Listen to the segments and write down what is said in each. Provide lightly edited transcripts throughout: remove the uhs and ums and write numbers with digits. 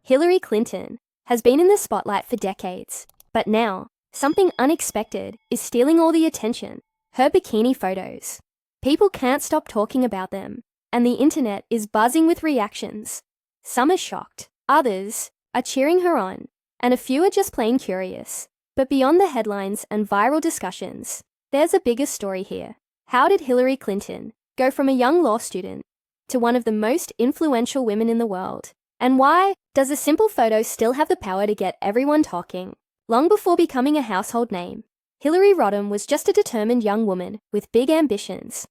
Hillary Clinton has been in the spotlight for decades, but now, something unexpected is stealing all the attention: her bikini photos. People can't stop talking about them, and the internet is buzzing with reactions. Some are shocked, others are cheering her on, and a few are just plain curious. But beyond the headlines and viral discussions, there's a bigger story here. How did Hillary Clinton go from a young law student to one of the most influential women in the world? And why does a simple photo still have the power to get everyone talking? Long before becoming a household name, Hillary Rodham was just a determined young woman with big ambitions.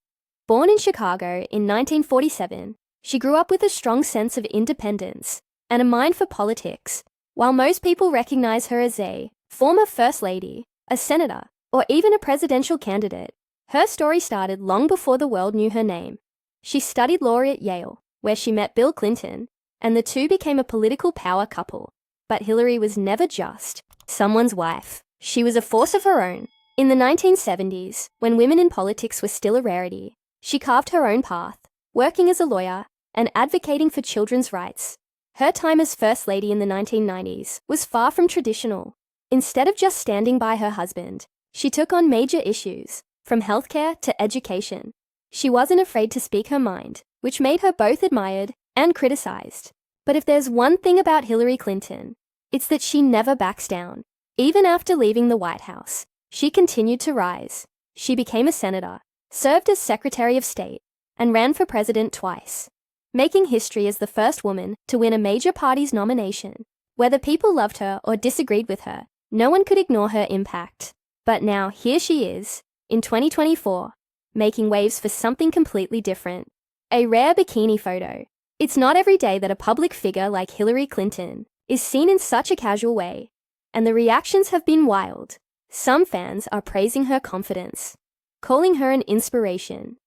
Born in Chicago in 1947, she grew up with a strong sense of independence and a mind for politics. While most people recognize her as a former First Lady, a senator, or even a presidential candidate, her story started long before the world knew her name. She studied law at Yale, where she met Bill Clinton, and the two became a political power couple. But Hillary was never just someone's wife. She was a force of her own. In the 1970s, when women in politics were still a rarity, she carved her own path, working as a lawyer and advocating for children's rights. Her time as First Lady in the 1990s was far from traditional. Instead of just standing by her husband, she took on major issues, from healthcare to education. She wasn't afraid to speak her mind, which made her both admired and criticized. But if there's one thing about Hillary Clinton, it's that she never backs down. Even after leaving the White House, she continued to rise. She became a senator, served as Secretary of State, and ran for president twice, making history as the first woman to win a major party's nomination. Whether people loved her or disagreed with her, no one could ignore her impact. But now, here she is, in 2024, making waves for something completely different: a rare bikini photo. It's not every day that a public figure like Hillary Clinton is seen in such a casual way, and the reactions have been wild. Some fans are praising her confidence, calling her an inspiration.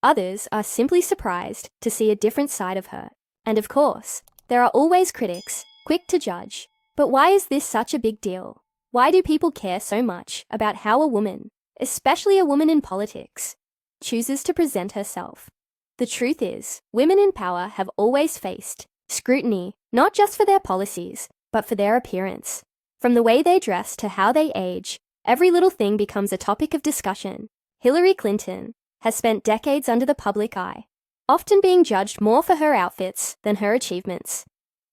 Others are simply surprised to see a different side of her. And of course, there are always critics, quick to judge. But why is this such a big deal? Why do people care so much about how a woman, especially a woman in politics, chooses to present herself? The truth is, women in power have always faced scrutiny, not just for their policies, but for their appearance. From the way they dress to how they age, every little thing becomes a topic of discussion. Hillary Clinton has spent decades under the public eye, often being judged more for her outfits than her achievements.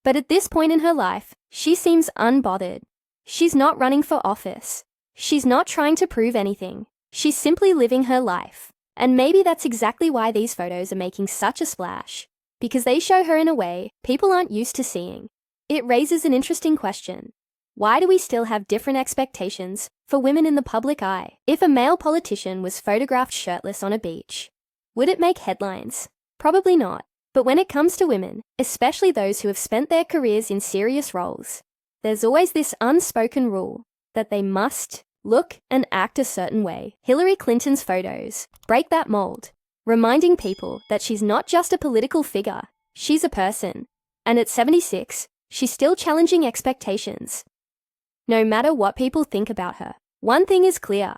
But at this point in her life, she seems unbothered. She's not running for office. She's not trying to prove anything. She's simply living her life. And maybe that's exactly why these photos are making such a splash, because they show her in a way people aren't used to seeing. It raises an interesting question. Why do we still have different expectations for women in the public eye? If a male politician was photographed shirtless on a beach, would it make headlines? Probably not. But when it comes to women, especially those who have spent their careers in serious roles, there's always this unspoken rule that they must look and act a certain way. Hillary Clinton's photos break that mold, reminding people that she's not just a political figure, she's a person. And at 76, she's still challenging expectations. No matter what people think about her, one thing is clear: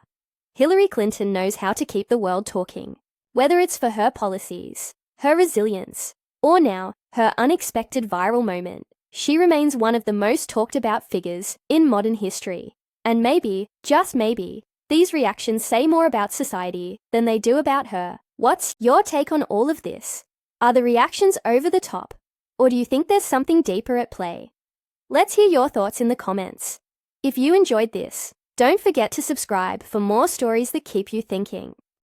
Hillary Clinton knows how to keep the world talking. Whether it's for her policies, her resilience, or now, her unexpected viral moment, she remains one of the most talked about figures in modern history. And maybe, just maybe, these reactions say more about society than they do about her. What's your take on all of this? Are the reactions over the top, or do you think there's something deeper at play? Let's hear your thoughts in the comments. If you enjoyed this, don't forget to subscribe for more stories that keep you thinking.